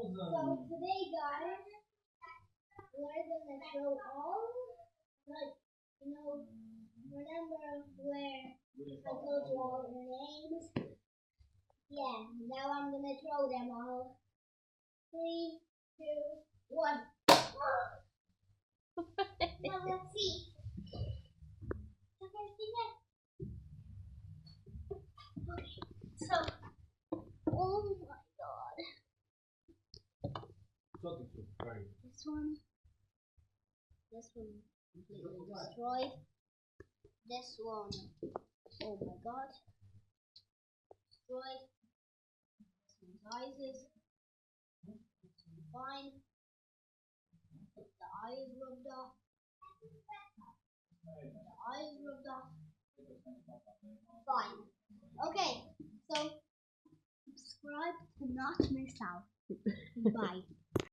So today, guys, we're gonna show all, like, remember where I told you all your names? Yeah, now I'm gonna throw them all. 3, 2, 1. Now let's see. Okay, so, oh my god. This one completely destroyed. This one, oh my god, destroyed. This one's eyes is fine. The eye is rubbed off. The eye is rubbed off. Fine. Okay, so subscribe to not miss out. Bye.